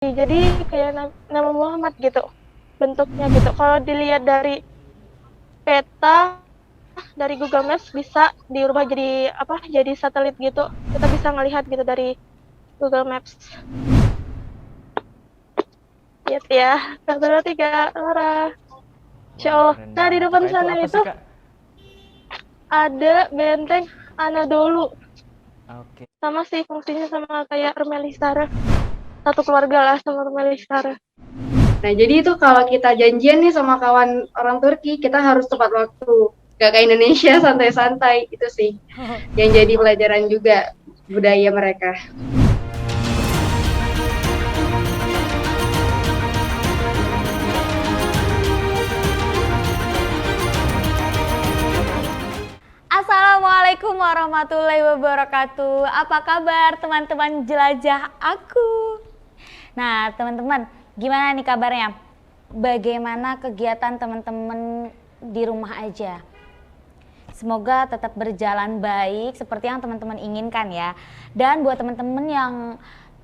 Jadi kayak nama Muhammad gitu bentuknya gitu. Kalau dilihat dari peta dari Google Maps bisa dirubah jadi apa? Jadi satelit gitu. Kita bisa ngelihat gitu dari Google Maps. Lihat ya. Satu, dua, tiga, Laura. Insya Wah, Allah. keren Nah, di banget. depan Kak, itu sana apa itu sih, Kak? ada benteng Anadolu. Oke. Sama sih fungsinya sama kayak Rumeli satu keluarga lah sama Rumeli. Nah, jadi itu kalau kita janjian nih sama kawan orang Turki, kita harus tepat waktu. Gak kayak Indonesia, santai-santai. Itu sih yang jadi pelajaran juga budaya mereka. Assalamualaikum warahmatullahi wabarakatuh. Apa kabar teman-teman jelajah aku? Nah, teman-teman, gimana nih kabarnya? Bagaimana kegiatan teman-teman di rumah aja? Semoga tetap berjalan baik seperti yang teman-teman inginkan ya. Dan buat teman-teman yang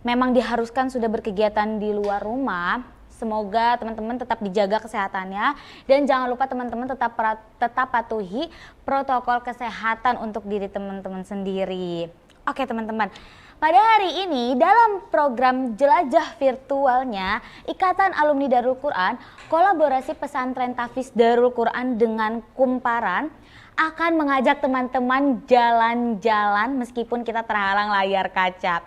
memang diharuskan sudah berkegiatan di luar rumah, semoga teman-teman tetap dijaga kesehatannya dan jangan lupa teman-teman tetap patuhi protokol kesehatan untuk diri teman-teman sendiri. Oke teman-teman, pada hari ini dalam program jelajah virtualnya Ikatan Alumni Darul Quran, kolaborasi pesantren Tahfiz Darul Quran dengan Kumparan akan mengajak teman-teman jalan-jalan meskipun kita terhalang layar kaca.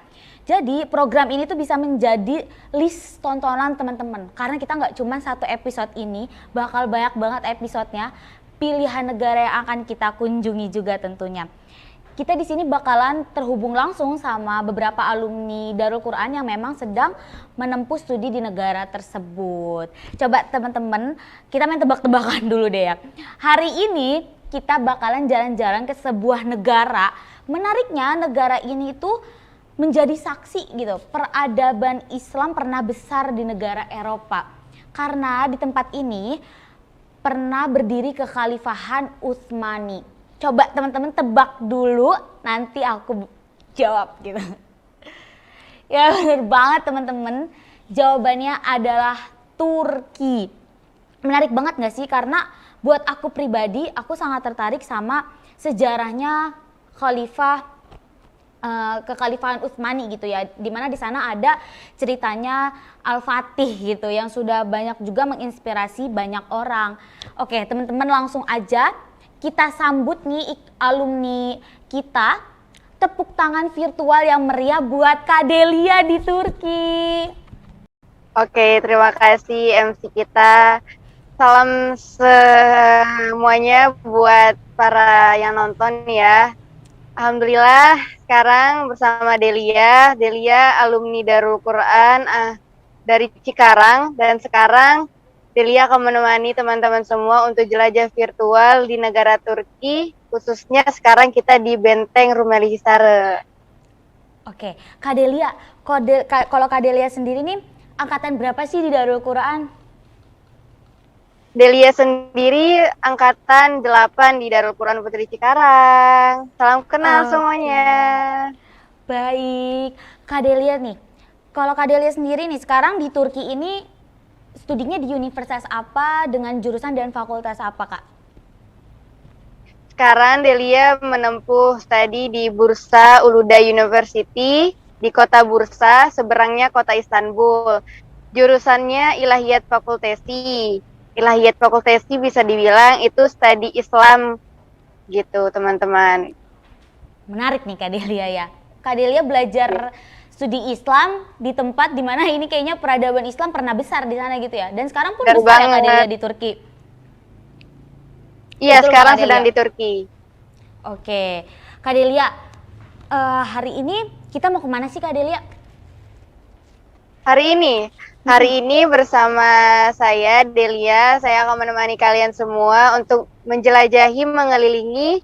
Jadi program ini tuh bisa menjadi list tontonan teman-teman karena kita nggak cuma satu episode ini, bakal banyak banget episodenya, pilihan negara yang akan kita kunjungi juga tentunya. Kita di sini bakalan terhubung langsung sama beberapa alumni Darul Quran yang memang sedang menempuh studi di negara tersebut. Coba teman-teman, kita main tebak-tebakan dulu deh ya. Hari ini kita bakalan jalan-jalan ke sebuah negara. Menariknya negara ini tuh menjadi saksi gitu, peradaban Islam pernah besar di negara Eropa. Karena di tempat ini pernah berdiri kekhalifahan Utsmani. Coba teman-teman tebak dulu, nanti aku jawab gitu. Ya bener banget teman-teman, jawabannya adalah Turki. Menarik banget gak sih? Karena buat aku pribadi, aku sangat tertarik sama sejarahnya kekhalifahan Utsmani gitu ya, dimana di sana ada ceritanya Al-Fatih gitu yang sudah banyak juga menginspirasi banyak orang. Oke teman-teman, langsung aja kita sambut nih alumni kita. Tepuk tangan virtual yang meriah buat Kak Delia di Turki. Oke, terima kasih MC kita. Salam semuanya buat para yang nonton ya. Alhamdulillah sekarang bersama Delia. Delia alumni Darul Quran dari Cikarang, dan sekarang Delia akan menemani teman-teman semua untuk jelajah virtual di negara Turki, khususnya sekarang kita di Benteng Rumeli Hisar. Oke, Kak Delia, kalau Kak Delia sendiri nih angkatan berapa sih di Darul Quran? Delia sendiri angkatan 8 di Darul Quran Putri Cikarang. Salam kenal semuanya. Baik, Kak Delia nih, kalau Kak Delia sendiri nih sekarang di Turki ini studinya di universitas apa dengan jurusan dan fakultas apa Kak? Sekarang Delia menempuh studi di Bursa Uluda University di kota Bursa, seberangnya kota Istanbul. Jurusannya Ilahiyat Fakultesi. Ilahiyat Fakultesi bisa dibilang itu studi Islam gitu teman-teman. Menarik nih Kak Delia ya. Kak Delia belajar studi Islam di tempat dimana ini kayaknya peradaban Islam pernah besar di sana gitu ya. Dan sekarang pun Benar besar ya Kak banget. Delia di Turki. Iya, Betul, sekarang Kak sedang Delia? di Turki. Oke, Kak Delia, hari ini kita mau kemana sih Kak Delia? Hari ini bersama saya, Delia, saya akan menemani kalian semua untuk menjelajahi, mengelilingi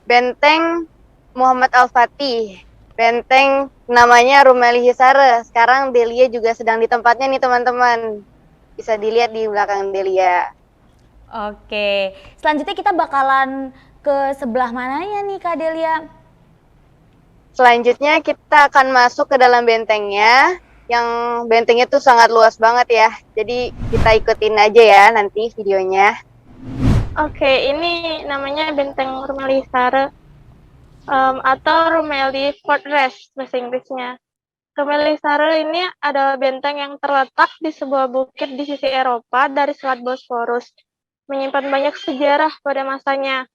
Benteng Muhammad Al-Fatih. Benteng namanya Rumeli Hisar. Sekarang Delia juga sedang di tempatnya nih teman-teman. Bisa dilihat di belakang Delia. Oke, selanjutnya kita bakalan ke sebelah mananya nih Kak Delia? Selanjutnya kita akan masuk ke dalam bentengnya. yang bentengnya tuh sangat luas banget ya. Jadi kita ikutin aja ya nanti videonya. Oke, ini namanya Benteng Rumeli Sare atau Rumeli Fortress bahasa Inggrisnya. Rumeli Sare ini adalah benteng yang terletak di sebuah bukit di sisi Eropa dari Selat Bosporus, menyimpan banyak sejarah pada masanya.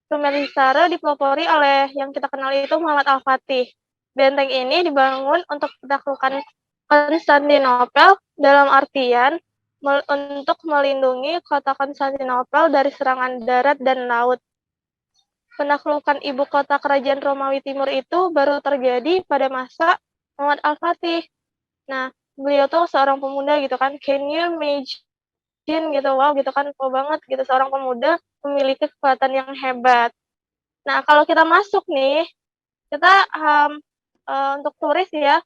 Rumeli Sare dipelopori oleh yang kita kenal itu Muhammad Al-Fatih. Benteng ini dibangun untuk menaklukkan Konstantinopel dalam artian untuk melindungi kota Konstantinopel dari serangan darat dan laut. Penaklukan ibu kota kerajaan Romawi Timur itu baru terjadi pada masa Muhammad Al-Fatih. Nah, beliau tuh seorang pemuda gitu kan. Can you imagine gitu, wow gitu kan, wow banget gitu, seorang pemuda memiliki kekuatan yang hebat. Nah, kalau kita masuk nih, kita untuk turis ya,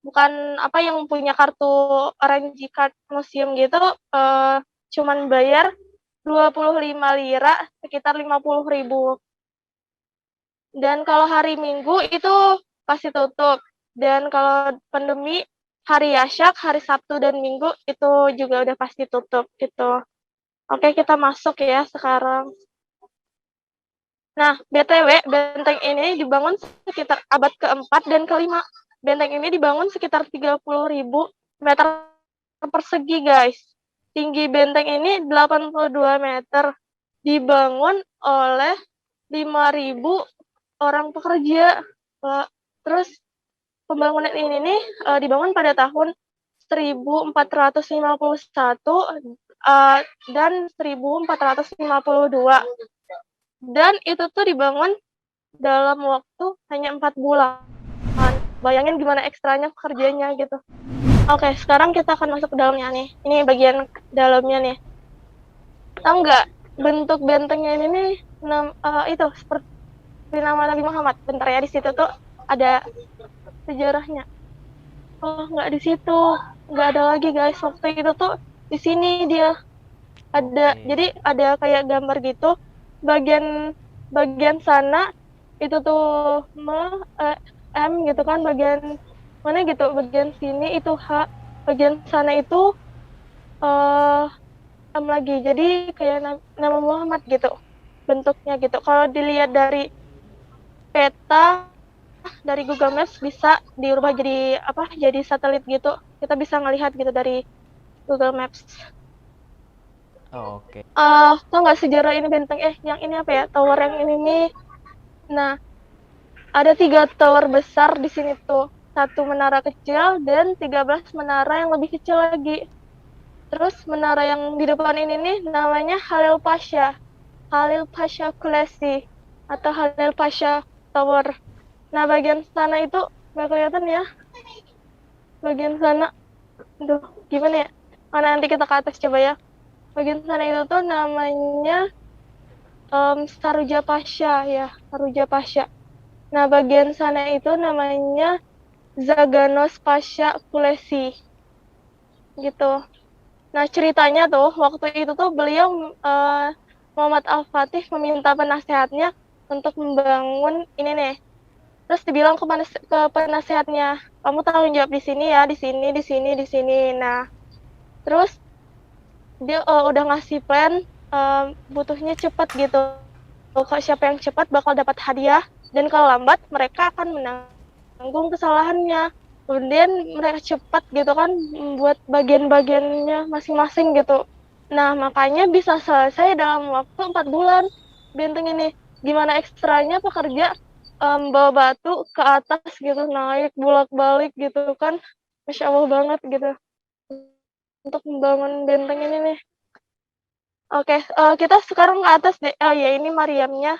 bukan apa yang punya kartu Orange Card Museum gitu, cuman bayar 25 lira, sekitar 50.000. Dan kalau hari Minggu itu pasti tutup. Dan kalau pandemi, hari Yasyak, hari Sabtu dan Minggu itu juga udah pasti tutup gitu. Oke, kita masuk ya sekarang. Nah, BTW, benteng ini dibangun sekitar abad keempat dan kelima. Benteng ini dibangun sekitar 30.000 meter persegi, guys. Tinggi benteng ini 82 meter. Dibangun oleh 5.000 orang pekerja. Terus pembangunan ini nih dibangun pada tahun 1451 dan 1452. Dan itu tuh dibangun dalam waktu hanya 4 bulan. Bayangin gimana ekstranya pekerjaannya gitu. Oke, sekarang kita akan masuk ke dalamnya nih. Ini bagian dalamnya nih. Tahu nggak bentuk bentengnya ini nih? Itu seperti nama Nabi Muhammad. Bentar ya, di situ tuh ada sejarahnya. Oh, nggak di situ. Nggak ada lagi, guys. Waktu itu tuh di sini dia ada. Jadi ada kayak gambar gitu. Bagian sana itu tuh M gitu kan, bagian mana gitu, bagian sini itu H, bagian sana itu M lagi. Jadi kayak nama Muhammad gitu bentuknya gitu. Kalau dilihat dari peta dari Google Maps bisa dirubah jadi apa? Jadi satelit gitu. Kita bisa ngelihat gitu dari Google Maps. Oh, oke. Tau nggak sejarah ini benteng? Yang ini apa ya? Tower yang ini nih. Nah, ada 3 tower besar di sini tuh. 1 menara kecil dan 13 menara yang lebih kecil lagi. Terus menara yang di depan ini nih namanya Halil Pasha. Halil Pasha Kulesi atau Halil Pasha Tower. Nah, bagian sana itu nggak kelihatan ya. Bagian sana, aduh, gimana ya? Mana nanti kita ke atas coba ya. Bagian sana itu tuh namanya Saruja Pasha ya, Saruja Pasha. Nah, bagian sana itu namanya Zaganos Pasha Kulesi. Gitu. Nah, ceritanya tuh waktu itu tuh beliau Muhammad Al-Fatih meminta penasehatnya untuk membangun ini nih. Terus dibilang ke penasehatnya, kamu tanggung jawab di sini ya, di sini, di sini, di sini. Nah, terus dia udah ngasih plan butuhnya cepat gitu. Kalau siapa yang cepat bakal dapat hadiah, dan kalau lambat mereka akan menanggung kesalahannya. Kemudian mereka cepat gitu kan buat bagian-bagiannya masing-masing gitu. Nah, makanya bisa selesai dalam waktu 4 bulan benteng ini. Gimana ekstranya pekerja bawa batu ke atas gitu, naik bolak-balik gitu kan. Masya Allah banget gitu untuk membangun benteng ini nih. Oke, kita sekarang ke atas deh. Oh ya, ini Mariamnya.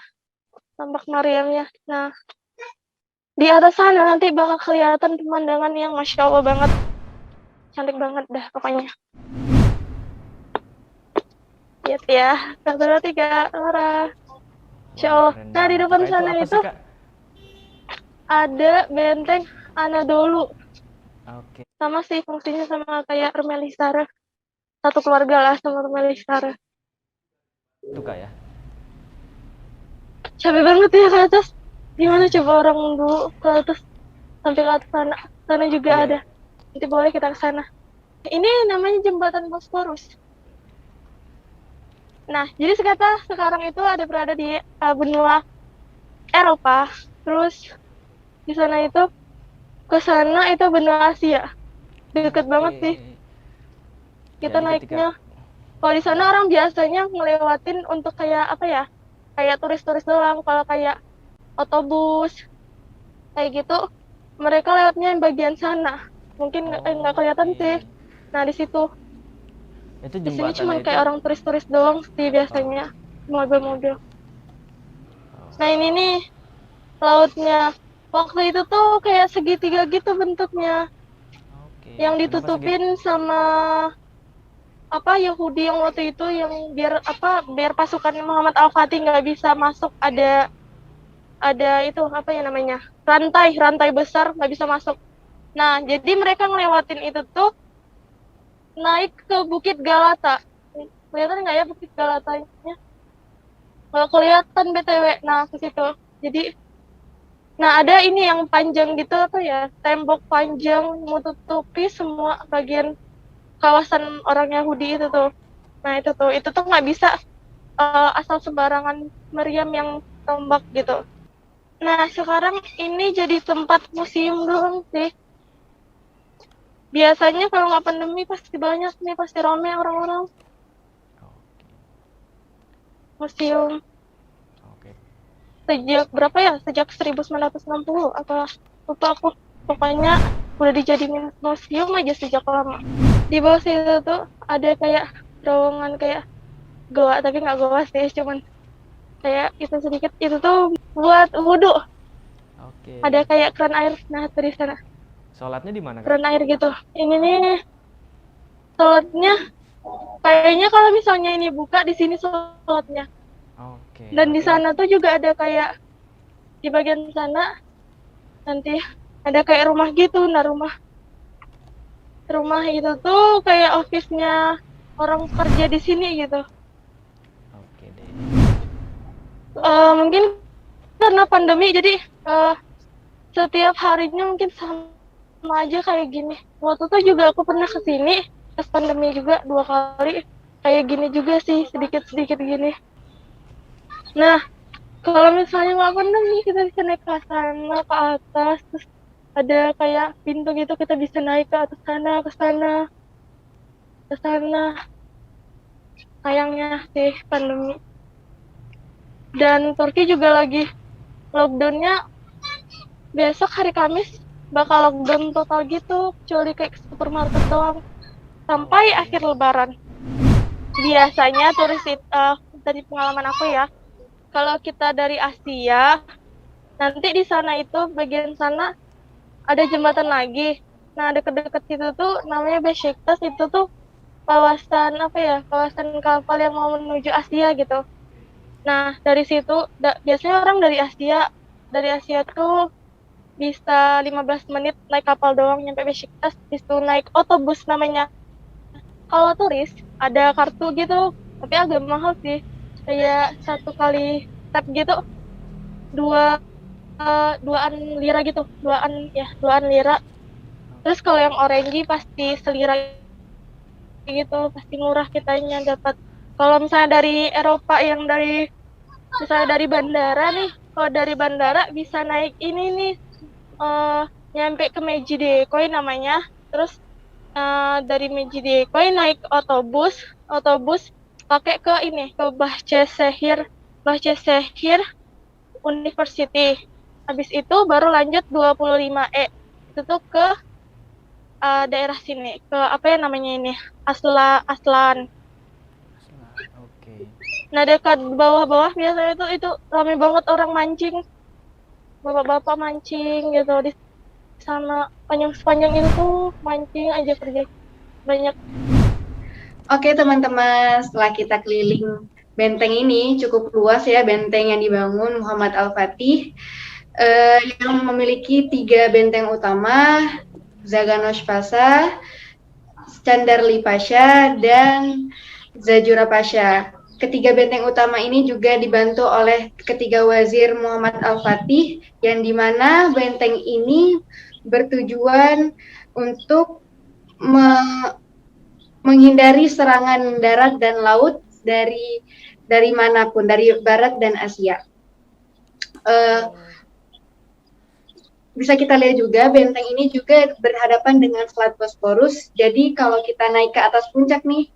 Tampak Mariamnya. Nah, di atas sana nanti bakal kelihatan pemandangan yang Masya Allah banget. Cantik banget dah pokoknya. Lihat ya. 1, 2, 3, Laura. Masya Allah. Keren Nah, di banget. depan Kak, itu sana apa itu sih, Kak? ada benteng Anadolu. Oke. Sama sih fungsinya sama kayak Rumeli Sare. Satu keluarga lah sama Rumeli Sare. Itu, Kak ya. Capek banget ya ke atas. Gimana coba orang dulu ke atas sampai ke atas sana. Sana juga Iya, ada. nanti boleh kita ke sana. Ini namanya jembatan Bosporus. Nah, jadi sekarang itu berada di benua Eropa. Terus di sana itu ke sana itu benua Asia. Deket banget sih. Kita Jadi naiknya. Kalau di sana orang biasanya ngelewatin untuk kayak apa ya? Kayak turis-turis doang. Kalau kayak otobus kayak gitu, mereka lewatnya yang bagian sana. Mungkin nggak kelihatan sih. Nah, di situ. Itu Di sini jembatannya cuma itu. kayak orang turis-turis doang sih biasanya. Mobil-mobil. Nah, ini nih lautnya. Waktu itu tuh kayak segitiga gitu bentuknya. Oke. Yang Kenapa ditutupin sama Yahudi yang waktu itu yang biar pasukan Muhammad Al-Fatih nggak bisa masuk, ada itu apa ya namanya, rantai besar nggak bisa masuk. Nah, jadi mereka ngelewatin itu tuh naik ke Bukit Galata. Kelihatan nggak ya Bukit Galatanya? Kalau kelihatan BTW. Nah, ke situ. Jadi, nah ada ini yang panjang gitu apa ya, tembok panjang menutupi semua bagian kawasan orang Yahudi itu tuh. Nah, itu tuh nggak bisa asal sembarangan meriam yang tombak gitu. Nah, sekarang ini jadi tempat museum doang sih. Biasanya kalau nggak pandemi pasti banyak nih, pasti rame orang-orang. Oke. Museum Oke. sejak berapa ya? Sejak 1960 apa lupa aku. Pokoknya udah dijadiin museum aja sejak lama. Di bawah situ tuh ada kayak terowongan kayak goa, tapi nggak goa sih, cuman kayak itu sedikit. Itu tuh buat wudhu. Oke. Ada kayak keran air. Nah, itu di sana. Sholatnya di mana, Kak? Keran air gitu. Ini nih sholatnya kayaknya kalau misalnya ini buka di sini sholatnya. Oke. Dan di Berarti sana tuh juga ada kayak di bagian sana nanti ada kayak rumah gitu. Nah, rumah itu tuh kayak office-nya orang kerja di sini gitu. oke deh. Mungkin karena pandemi jadi setiap harinya mungkin sama aja kayak gini. Waktu itu juga aku pernah ke sini pas pandemi juga 2 kali kayak gini juga sih, sedikit-sedikit gini. Nah, kalau misalnya nggak pandemi kita bisa naik ke sana ke atas, terus ada kayak pintu gitu, kita bisa naik ke atas sana, ke sana, ke sana. Sayangnya sih pandemi. Dan Turki juga lagi lockdownnya besok hari Kamis bakal lockdown total gitu, kecuali kayak ke supermarket doang sampai Oke. akhir Lebaran. Biasanya turis dari pengalaman aku ya, kalau kita dari Asia, nanti di sana itu bagian sana ada jembatan lagi. Nah, deket-deket situ tuh namanya Besiktas, itu tuh kawasan kawasan kapal yang mau menuju Asia gitu. Nah, dari situ biasanya orang dari Asia tuh bisa 15 menit naik kapal doang nyampe Besiktas, itu naik otobus namanya. Kalau turis ada kartu gitu, tapi agak mahal sih. Kayak 1 kali tap gitu, duaan lira gitu, duaan lira. Terus kalau yang orange pasti selira gitu, pasti murah kitanya dapat. Kalau misalnya dari Eropa misalnya dari bandara nih, kalau dari bandara bisa naik ini nih, nyampe ke Mecidiyeköy namanya. Terus dari Mecidiyeköy naik otobus pakai ke Bahçeşehir University. Habis itu baru lanjut 25E. Itu tuh ke daerah sini, ke apa ya namanya ini? Aslan. Oke. Nah, dekat bawah-bawah biasanya itu ramai banget orang mancing. Bapak-bapak mancing gitu di sana, sepanjang itu tuh mancing aja kerja banyak. Oke teman-teman, setelah kita keliling benteng ini cukup luas ya, benteng yang dibangun Muhammad Al-Fatih yang memiliki 3 benteng utama, Zaganos Pasha, Skandarli Pasha, dan Zajura Pasha. Ketiga benteng utama ini juga dibantu oleh ketiga wazir Muhammad Al-Fatih, yang dimana benteng ini bertujuan untuk me- menghindari serangan darat dan laut dari manapun, dari Barat dan Asia. Bisa kita lihat juga benteng ini juga berhadapan dengan Selat Bosporus. Jadi kalau kita naik ke atas puncak nih,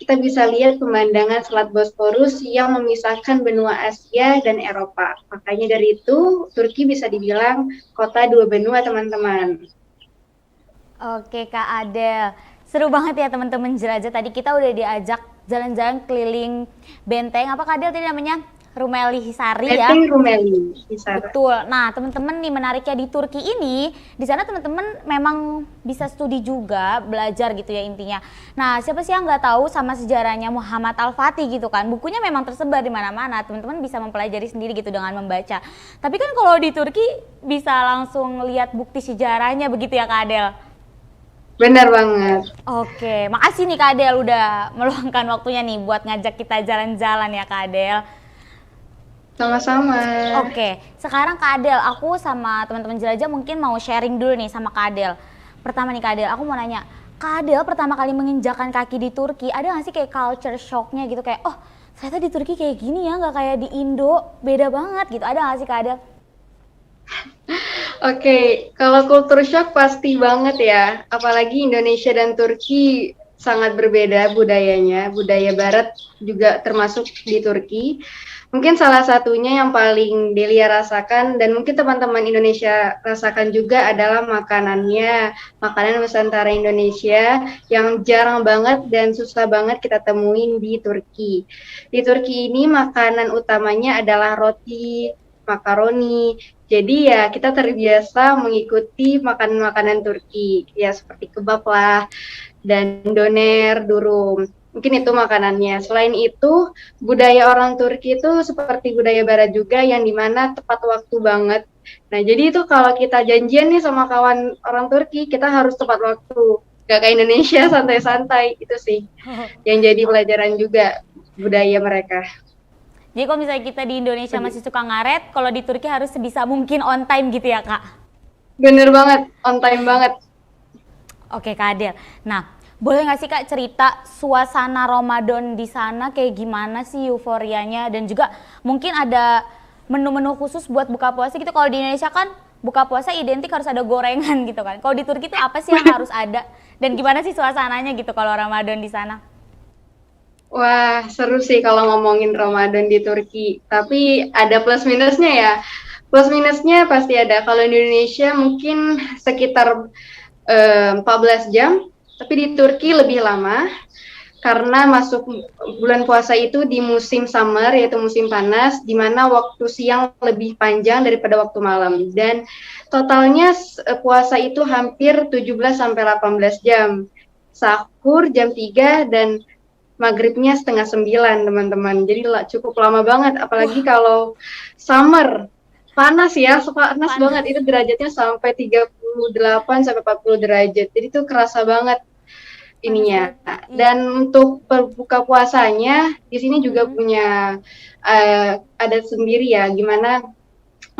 kita bisa lihat pemandangan Selat Bosporus yang memisahkan benua Asia dan Eropa. Makanya dari itu Turki bisa dibilang kota dua benua, teman-teman. Oke Kak Adel, seru banget ya teman-teman jelajah. Tadi kita udah diajak jalan-jalan keliling benteng, apa Kak Adel tadi namanya? Rumeli Hisari ya? Benteng Rumeli Hisari. Betul. Nah, teman-teman nih menariknya di Turki ini, di sana teman-teman memang bisa studi juga, belajar gitu ya intinya. Nah, siapa sih yang nggak tahu sama sejarahnya Muhammad Al-Fatih gitu kan? Bukunya memang tersebar di mana-mana, teman-teman bisa mempelajari sendiri gitu dengan membaca. Tapi kan kalau di Turki bisa langsung lihat bukti sejarahnya begitu ya Kak Adel? Benar banget. Oke, makasih nih Kak Adel udah meluangkan waktunya nih buat ngajak kita jalan-jalan ya Kak Adel. Sama-sama. Oke, sekarang Kak Adel, aku sama teman-teman jelajah mungkin mau sharing dulu nih sama Kak Adel. Pertama nih Kak Adel, aku mau nanya, Kak Adel pertama kali menginjakan kaki di Turki, ada gak sih kayak culture shocknya gitu, kayak oh ternyata di Turki kayak gini ya, gak kayak di Indo, beda banget gitu, ada gak sih Kak Adel? Oke, kalau culture shock pasti banget ya, apalagi Indonesia dan Turki sangat berbeda budayanya, budaya Barat juga termasuk di Turki. Mungkin salah satunya yang paling Delia rasakan dan mungkin teman-teman Indonesia rasakan juga adalah makanannya, makanan Nusantara Indonesia yang jarang banget dan susah banget kita temuin di Turki. Di Turki ini makanan utamanya adalah roti, makaroni. Jadi ya kita terbiasa mengikuti makanan-makanan Turki, ya seperti kebab lah dan doner, durum. Mungkin itu makanannya. Selain itu, budaya orang Turki itu seperti budaya Barat juga yang dimana tepat waktu banget. Nah, jadi itu kalau kita janjian nih sama kawan orang Turki, kita harus tepat waktu. Gak kayak Indonesia santai-santai, itu sih yang jadi pelajaran juga budaya mereka. Jadi kalau misalnya kita di Indonesia masih suka ngaret, kalau di Turki harus sebisa mungkin on time gitu ya Kak? Bener banget, on time banget. Oke Kak Adel, nah boleh nggak sih Kak cerita suasana Ramadan di sana kayak gimana sih euforianya, dan juga mungkin ada menu-menu khusus buat buka puasa gitu. Kalau di Indonesia kan buka puasa identik harus ada gorengan gitu kan. Kalau di Turki itu apa sih yang harus ada, dan gimana sih suasananya gitu kalau Ramadan di sana? Wah, seru sih kalau ngomongin Ramadan di Turki. Tapi ada plus minusnya ya. Plus minusnya pasti ada. Kalau di Indonesia mungkin sekitar 14 jam. Tapi di Turki lebih lama karena masuk bulan puasa itu di musim summer, yaitu musim panas, di mana waktu siang lebih panjang daripada waktu malam. Dan totalnya puasa itu hampir 17-18 jam. Sahur jam 3 dan maghribnya setengah 9, teman-teman. Jadi cukup lama banget, apalagi kalau summer. Panas ya, panas banget, itu derajatnya sampai 38-40 derajat. Jadi itu kerasa banget ininya. Dan untuk berbuka puasanya di sini juga punya adat sendiri ya, gimana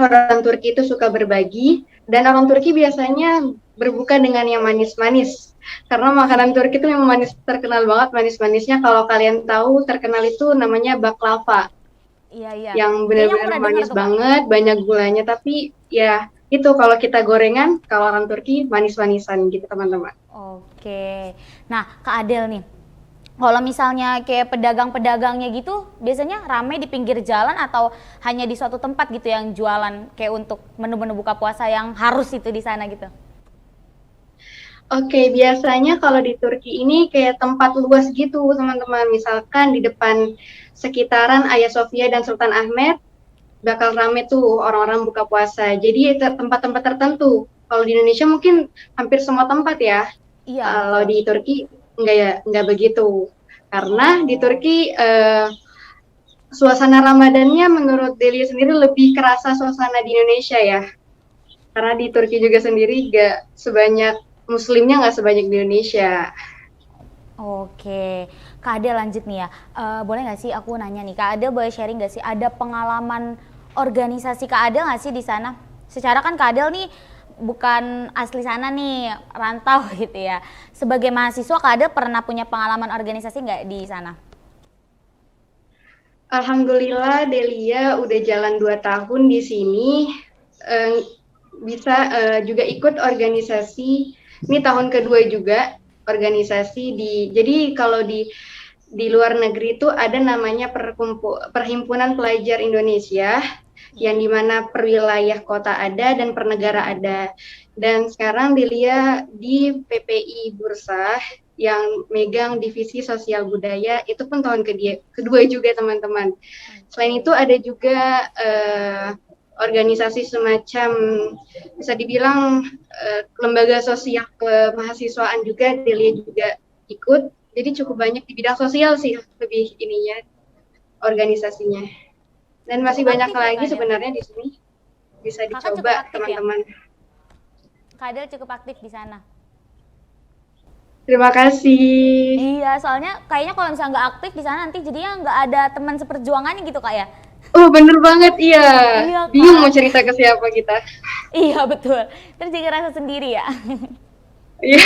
orang Turki itu suka berbagi, dan orang Turki biasanya berbuka dengan yang manis-manis. Karena makanan Turki itu memang manis, terkenal banget manis-manisnya. Kalau kalian tahu, terkenal itu namanya baklava. Iya. Yang benar-benar manis banget, banyak gulanya, tapi ya itu kalau kita gorengan, kalau orang Turki manis-manisan gitu teman-teman. Oke, nah Kak Adel nih, kalau misalnya kayak pedagang-pedagangnya gitu, biasanya ramai di pinggir jalan atau hanya di suatu tempat gitu yang jualan kayak untuk menu-menu buka puasa yang harus itu di sana gitu? Oke, biasanya kalau di Turki ini kayak tempat luas gitu teman-teman, misalkan di depan sekitaran Hagia Sophia dan Sultan Ahmed bakal rame tuh orang-orang buka puasa. Jadi tempat-tempat tertentu. Kalau di Indonesia mungkin hampir semua tempat ya. Iya. Kalau di Turki nggak begitu. Karena di Turki suasana Ramadannya menurut Delia sendiri lebih kerasa suasana di Indonesia ya. Karena di Turki juga sendiri nggak sebanyak Muslimnya, nggak sebanyak di Indonesia. Oke, Kak Adel lanjut nih ya. Boleh nggak sih aku nanya nih, Kak Adel boleh sharing nggak sih ada pengalaman organisasi Kak Adel nggak sih di sana? Secara kan Kak Adel nih bukan asli sana nih, rantau gitu ya. Sebagai mahasiswa Kak Adel pernah punya pengalaman organisasi nggak di sana? Alhamdulillah Delia udah jalan 2 tahun di sini, eh, bisa juga ikut organisasi, ini tahun kedua juga organisasi jadi kalau di luar negeri itu ada namanya Perhimpunan Pelajar Indonesia, yang dimana per wilayah kota ada dan per negara ada. Dan sekarang Delia di PPI Bursa yang megang divisi sosial budaya, itu pun tahun kedua juga teman-teman. Selain itu ada juga organisasi semacam bisa dibilang lembaga sosial kemahasiswaan juga Delia juga ikut. Jadi cukup banyak di bidang sosial sih lebih ininya organisasinya. Dan masih Cukup banyak aktif ya, lagi Kak Adel? sebenarnya di sini. Bisa Kakak dicoba cukup aktif ya? teman-teman. Kak Adel cukup aktif di sana. Terima kasih. Iya, soalnya kayaknya kalau misalnya nggak aktif di sana nanti jadinya nggak ada teman seperjuangannya gitu Kak ya. Oh bener banget, iya. Iya, Bingung Kak. mau cerita ke siapa kita. Iya betul. Terus jadi rasa sendiri ya. Iya.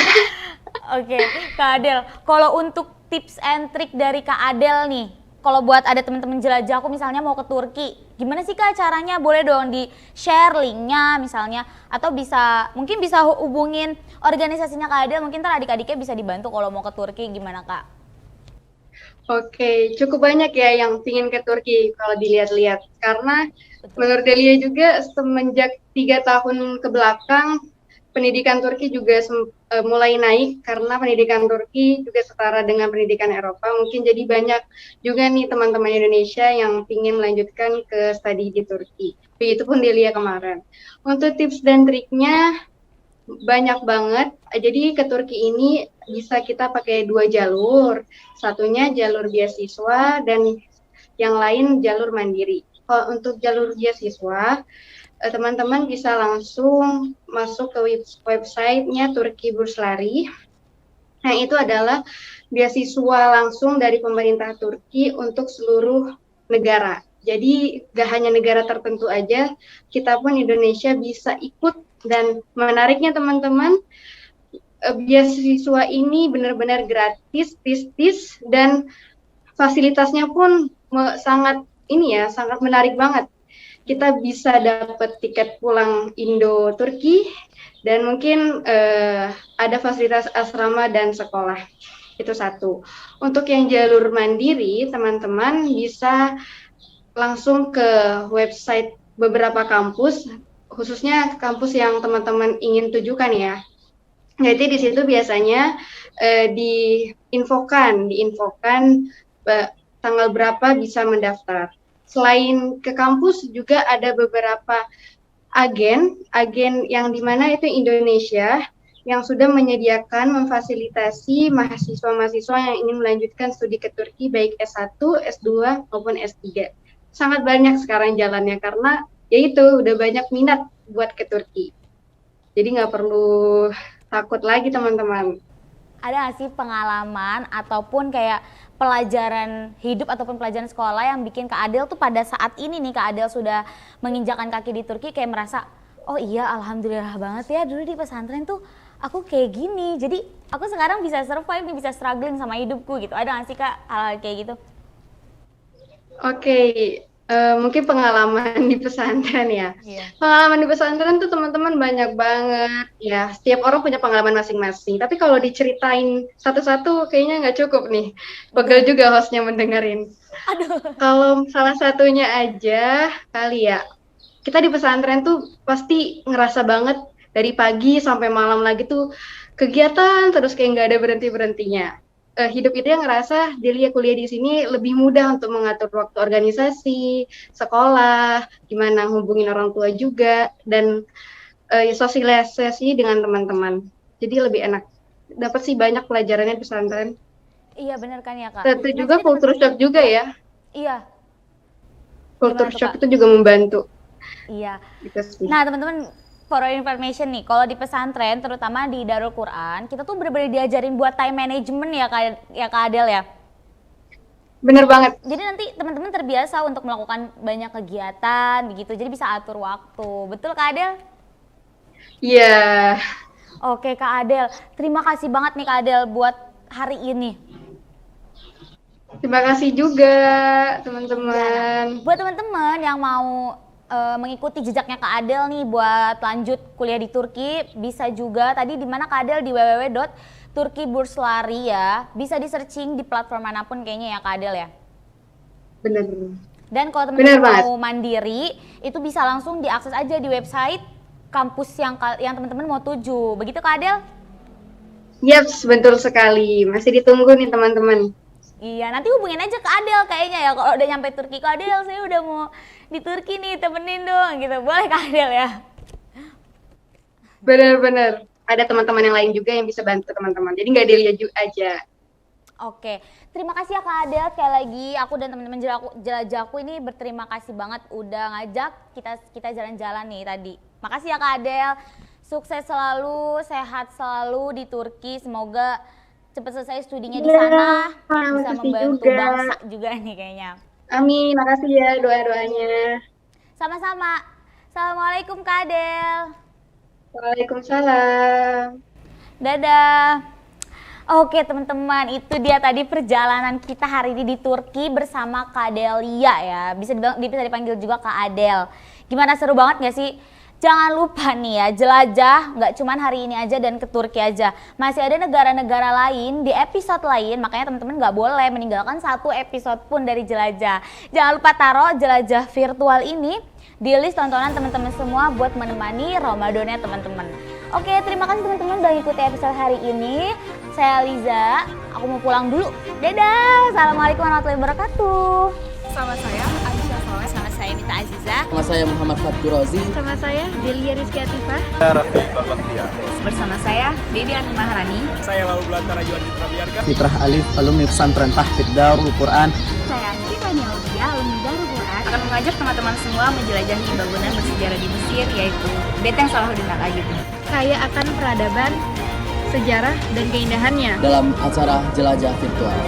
Oke, Kak Adel. Kalau untuk tips and trick dari Kak Adel nih, kalau buat ada teman-teman jelajah aku misalnya mau ke Turki, gimana sih Kak caranya? Boleh dong di share linknya misalnya, atau mungkin bisa hubungin organisasinya Kak Adel, mungkin ntar adik-adiknya bisa dibantu kalau mau ke Turki, gimana Kak? Oke, cukup banyak ya yang pingin ke Turki kalau dilihat-lihat. Karena Betul. menurut Delia juga semenjak 3 tahun ke belakang, pendidikan Turki juga mulai naik karena pendidikan Turki juga setara dengan pendidikan Eropa. Mungkin jadi banyak juga nih teman-teman Indonesia yang pingin melanjutkan ke studi di Turki. Begitupun Delia kemarin. Untuk tips dan triknya banyak banget. Jadi ke Turki ini bisa kita pakai 2 jalur. Satunya jalur beasiswa dan yang lain jalur mandiri. Kalau untuk jalur beasiswa, teman-teman bisa langsung masuk ke websitenya Turki Burslari. Nah, itu adalah beasiswa langsung dari pemerintah Turki untuk seluruh negara. Jadi, gak hanya negara tertentu aja, kita pun Indonesia bisa ikut. Dan menariknya teman-teman, beasiswa ini benar-benar gratis, tis-tis, dan fasilitasnya pun sangat menarik banget. Kita bisa dapat tiket pulang Indo Turki dan mungkin ada fasilitas asrama dan sekolah. Itu satu. Untuk yang jalur mandiri, teman-teman bisa langsung ke website beberapa kampus, khususnya kampus yang teman-teman ingin tujukan ya. Jadi di situ biasanya diinfokan tanggal berapa bisa mendaftar. Selain ke kampus juga ada beberapa agen yang dimana itu Indonesia yang sudah menyediakan memfasilitasi mahasiswa-mahasiswa yang ingin melanjutkan studi ke Turki baik S1, S2 maupun S3. Sangat banyak sekarang jalannya karena yaitu udah banyak minat buat ke Turki. Jadi nggak perlu takut lagi teman-teman. Ada nggak sih pengalaman ataupun kayak pelajaran hidup ataupun pelajaran sekolah yang bikin Kak Adel tuh pada saat ini nih Kak Adel sudah menginjakan kaki di Turki kayak merasa, oh iya alhamdulillah banget ya dulu di pesantren tuh aku kayak gini, jadi aku sekarang bisa survive nih, bisa struggling sama hidupku gitu. Ada nggak sih Kak hal kayak gitu? Oke, mungkin pengalaman di pesantren ya. Iya. Pengalaman di pesantren tuh teman-teman banyak banget ya. Setiap orang punya pengalaman masing-masing. Tapi kalau diceritain satu-satu kayaknya nggak cukup nih. Pegel juga hostnya mendengarin. Aduh. Kalau salah satunya aja kali ya. Kita di pesantren tuh pasti ngerasa banget dari pagi sampai malam lagi tuh kegiatan terus kayak nggak ada berhenti-berhentinya. Hidup itu yang ngerasa Delia kuliah di sini lebih mudah untuk mengatur waktu organisasi, sekolah, gimana hubungin orang tua juga, dan sosialisasi dengan teman-teman. Jadi lebih enak. Dapat sih banyak pelajarannya di pesantren. Iya benar kan ya Kak. Tentu Nah, juga jadi culture teman-teman- shock juga ya. Iya. Culture Gimana tuh, shock Kak? itu juga membantu. Iya. Gitu sih. Nah teman-teman, for your information nih, kalau di pesantren terutama di Darul Quran, kita tuh bener-bener diajarin buat time management ya Kak Adel ya. Bener banget. Jadi nanti teman-teman terbiasa untuk melakukan banyak kegiatan begitu, jadi bisa atur waktu. Betul Kak Adel? Iya. Oke Kak Adel, terima kasih banget nih Kak Adel buat hari ini. Terima kasih juga teman-teman. Buat teman-teman yang mau mengikuti jejaknya Kak Adel nih buat lanjut kuliah di Turki, bisa juga tadi di mana Kak Adel di www.turkiburslari ya. Bisa di searching di platform manapun kayaknya ya Kak Adel ya. Bener. Dan kalau Bener teman-teman banget. mau mandiri, itu bisa langsung diakses aja di website kampus yang teman-teman mau tuju. Begitu Kak Adel? Yaps, betul sekali. Masih ditunggu nih teman-teman. Iya, nanti hubungin aja ke Adel kayaknya ya. Kalau udah nyampe Turki, Kak Adel saya udah mau di Turki nih, temenin dong gitu. Boleh Kak Adel ya? Bener-bener. Ada teman-teman yang lain juga yang bisa bantu teman-teman. Jadi nggak dilihat aja. Oke, terima kasih ya Kak Adel. Sekali lagi aku dan teman-teman jelajahku ini berterima kasih banget udah ngajak kita jalan-jalan nih tadi. Makasih ya Kak Adel. Sukses selalu, sehat selalu di Turki. Semoga cepat selesai studinya di sana. Bisa makasih membantu juga. bangsa juga nih kayaknya. Amin, makasih ya doa-doanya. Sama-sama. Assalamualaikum Kak Adel. Waalaikumsalam. Dadah. Oke teman-teman, itu dia tadi perjalanan kita hari ini di Turki bersama Kak Delia ya. Bisa dipanggil juga Kak Adel. Gimana, seru banget gak sih? Jangan lupa nih ya, jelajah nggak cuman hari ini aja dan ke Turki aja. Masih ada negara-negara lain di episode lain, makanya teman-teman nggak boleh meninggalkan satu episode pun dari jelajah. Jangan lupa taruh jelajah virtual ini di list tontonan teman-teman semua buat menemani Ramadannya teman-teman. Oke, terima kasih teman-teman udah ngikuti episode hari ini. Saya Liza, aku mau pulang dulu. Dadah, assalamualaikum warahmatullahi wabarakatuh. Sama saya Aisyah Soleh. Sama saya Mita Aziza. Nama saya Muhammad Fatur Rozi. Sama saya Delia Rizky Atifah. Bersama saya Dedi Anu Maharani. Fitrah Alif, alumni pesantren Tahfidz Darul Quran. Saya Tiffany Aulia, alumni Darul Quran. Akan mengajak teman-teman semua menjelajahi bangunan bersejarah di Mesir, yaitu Benteng Salahuddin Al-Ayyub. Kaya akan peradaban, sejarah, dan keindahannya. Dalam acara jelajah virtual.